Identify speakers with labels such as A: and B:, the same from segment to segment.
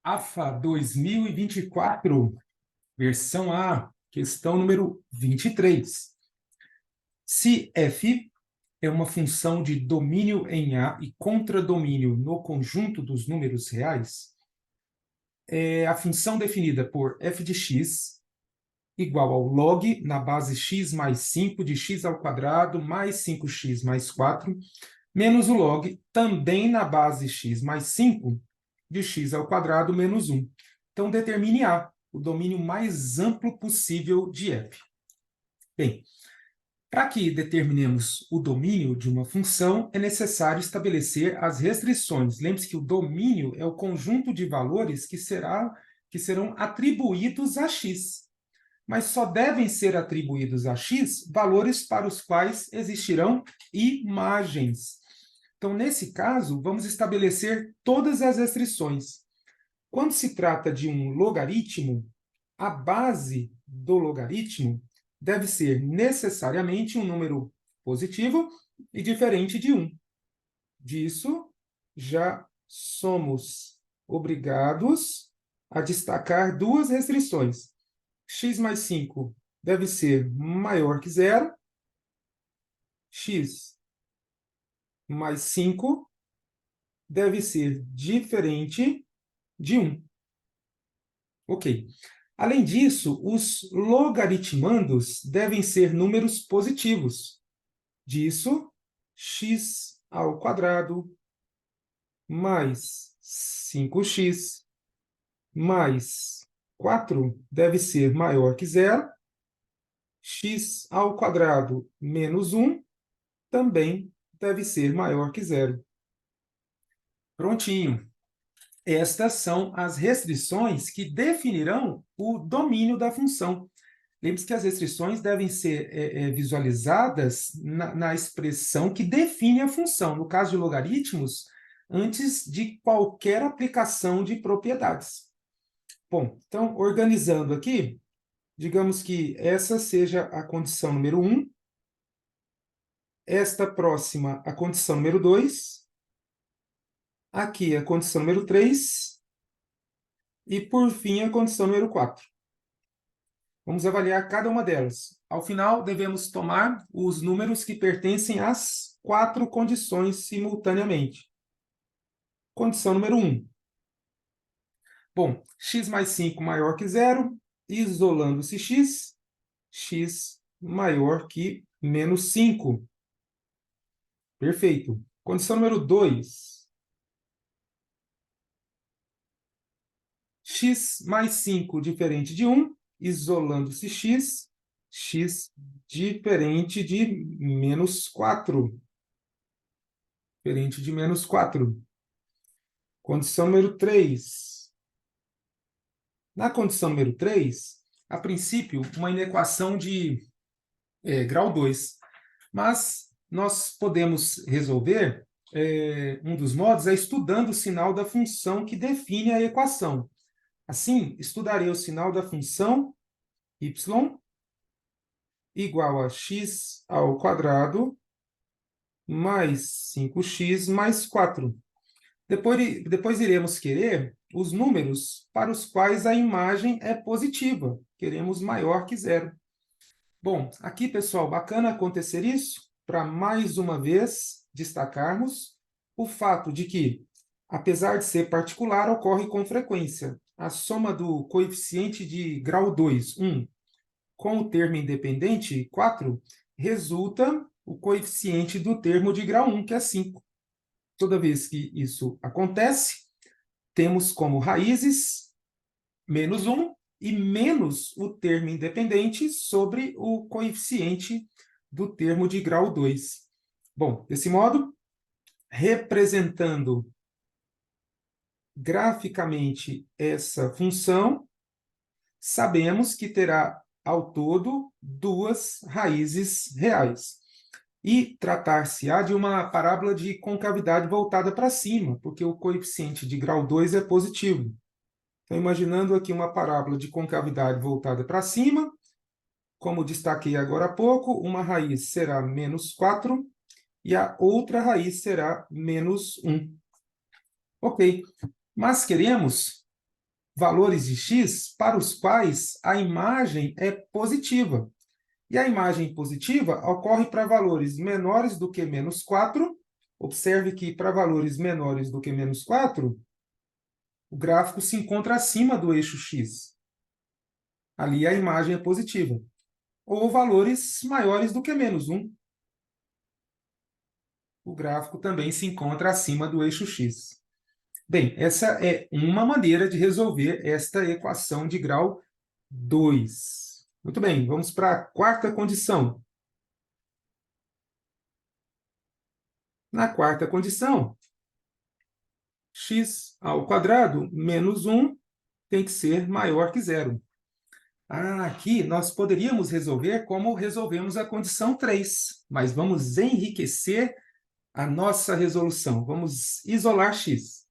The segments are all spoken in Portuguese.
A: AFA 2024, versão A, questão número 23. Se f é uma função de domínio em A e contradomínio no conjunto dos números reais, é a função definida por f de x igual ao log na base x mais 5 de x ao quadrado mais 5x mais 4, menos o log também na base x mais 5 de x ao quadrado menos 1. Então, determine A, o domínio mais amplo possível de f. Bem, para que determinemos o domínio de uma função, é necessário estabelecer as restrições. Lembre-se que o domínio é o conjunto de valores que serão atribuídos a x. Mas só devem ser atribuídos a x valores para os quais existirão imagens. Então, nesse caso, vamos estabelecer todas as restrições. Quando se trata de um logaritmo, a base do logaritmo deve ser necessariamente um número positivo e diferente de 1. Disso, já somos obrigados a destacar duas restrições. X mais 5 deve ser maior que zero. X mais 5 deve ser diferente de 1. Ok. Além disso, os logaritmandos devem ser números positivos. Disso, x ao quadrado mais 5x mais 4 deve ser maior que zero. X ao quadrado menos 1 também deve ser maior que zero. Prontinho. Estas são as restrições que definirão o domínio da função. Lembre-se que as restrições devem ser visualizadas na expressão que define a função, no caso de logaritmos, antes de qualquer aplicação de propriedades. Bom, então, organizando aqui, digamos que essa seja a condição número 1, esta próxima a condição número 2, aqui a condição número 3, e, por fim, a condição número 4. Vamos avaliar cada uma delas. Ao final, devemos tomar os números que pertencem às 4 condições simultaneamente. Condição número 1. Bom, x mais 5 maior que zero, isolando-se x maior que menos 5. Perfeito. Condição número 2. X mais 5 diferente de 1, isolando-se x diferente de menos 4. Diferente de menos 4. Condição número 3. Na condição número 3, a princípio, uma inequação de grau 2. Mas nós podemos resolver, um dos modos é estudando o sinal da função que define a equação. Assim, estudarei o sinal da função y igual a x ao quadrado mais 5x mais 4. Depois iremos querer os números para os quais a imagem é positiva. Queremos maior que zero. Bom, aqui, pessoal, bacana acontecer isso para, mais uma vez, destacarmos o fato de que, apesar de ser particular, ocorre com frequência. A soma do coeficiente de grau 2, 1, com o termo independente, 4, resulta o coeficiente do termo de grau 1, que é 5. Toda vez que isso acontece, temos como raízes menos 1 e menos o termo independente sobre o coeficiente do termo de grau 2. Bom, desse modo, representando graficamente essa função, sabemos que terá ao todo duas raízes reais. E tratar-se-á de uma parábola de concavidade voltada para cima, porque o coeficiente de grau 2 é positivo. Então, imaginando aqui uma parábola de concavidade voltada para cima, como destaquei agora há pouco, uma raiz será menos 4 e a outra raiz será menos 1. Ok, mas queremos valores de x para os quais a imagem é positiva. E a imagem positiva ocorre para valores menores do que menos 4. Observe que para valores menores do que menos 4, o gráfico se encontra acima do eixo x. Ali a imagem é positiva. Ou valores maiores do que menos 1. O gráfico também se encontra acima do eixo x. Bem, essa é uma maneira de resolver esta equação de grau 2. Muito bem, vamos para a quarta condição. Na quarta condição, x² menos 1 tem que ser maior que zero. Aqui nós poderíamos resolver como resolvemos a condição 3, mas vamos enriquecer a nossa resolução. Vamos isolar x.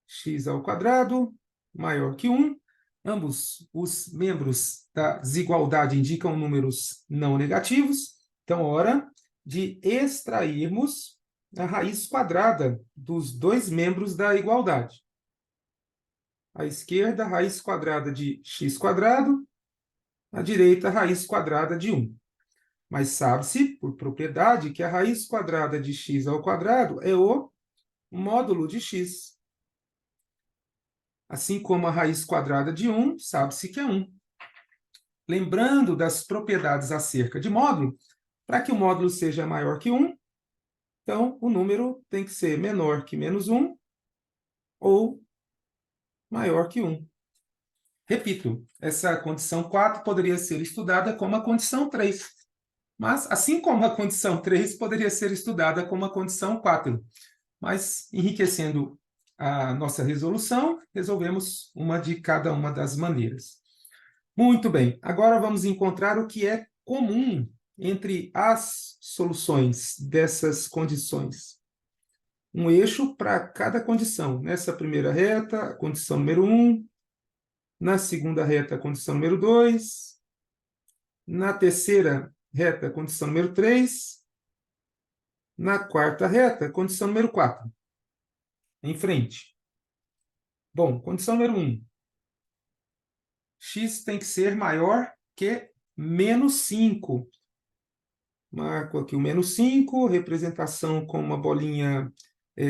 A: x² maior que 1. Ambos os membros da desigualdade indicam números não negativos. Então, hora de extrairmos a raiz quadrada dos dois membros da igualdade. À esquerda, a raiz quadrada de x², à direita, a raiz quadrada de 1. Mas sabe-se, por propriedade, que a raiz quadrada de x² é o módulo de x. Assim como a raiz quadrada de 1, sabe-se que é 1. Lembrando das propriedades acerca de módulo, para que o módulo seja maior que 1, então o número tem que ser menor que menos 1 ou maior que 1. Repito, essa condição 4 poderia ser estudada como a condição 3. Mas, assim como a condição 3 poderia ser estudada como a condição 4. Mas, enriquecendo a nossa resolução, resolvemos uma de cada uma das maneiras. Muito bem, agora vamos encontrar o que é comum entre as soluções dessas condições. Um eixo para cada condição. Nessa primeira reta, a condição número 1. Na segunda reta, a condição número 2. Na terceira reta, a condição número 3. Na quarta reta, a condição número 4. Em frente. Bom, condição número 1. X tem que ser maior que menos 5. Marco aqui o menos 5, representação com uma bolinha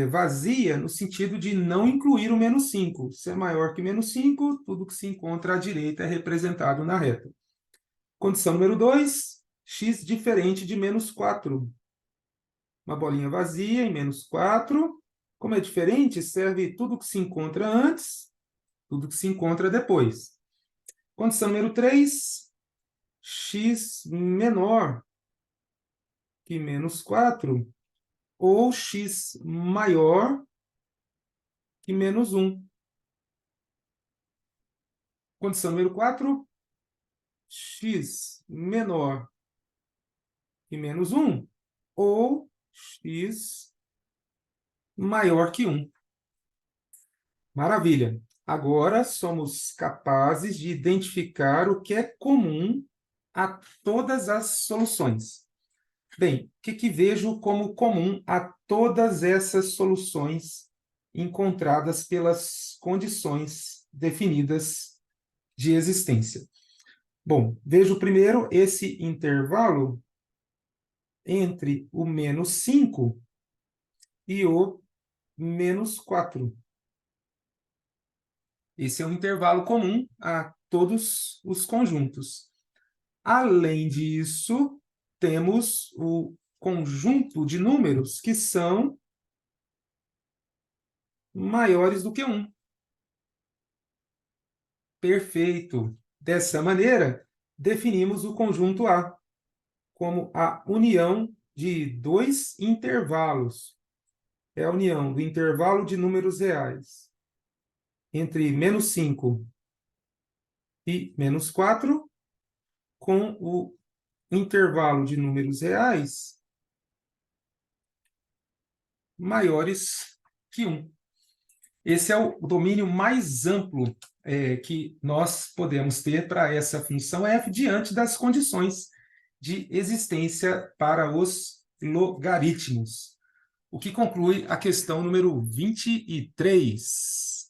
A: vazia, no sentido de não incluir o menos 5. Se é maior que menos 5, tudo que se encontra à direita é representado na reta. Condição número 2, x diferente de menos 4. Uma bolinha vazia em menos 4. Como é diferente, serve tudo que se encontra antes, tudo que se encontra depois. Condição número 3, x menor que menos 4, ou x maior que menos 1. Condição número 4, x menor que menos 1, ou x maior que 1. Maravilha! Agora somos capazes de identificar o que é comum a todas as soluções. Bem, o que vejo como comum a todas essas soluções encontradas pelas condições definidas de existência? Bom, vejo primeiro esse intervalo entre o menos 5 e o menos 4. Esse é um intervalo comum a todos os conjuntos. Além disso, temos o conjunto de números que são maiores do que 1. Perfeito! Dessa maneira, definimos o conjunto A como a união de dois intervalos. É a união do intervalo de números reais entre menos 5 e menos 4 com o intervalo de números reais maiores que 1. Esse é o domínio mais amplo que nós podemos ter para essa função f diante das condições de existência para os logaritmos. O que conclui a questão número 23.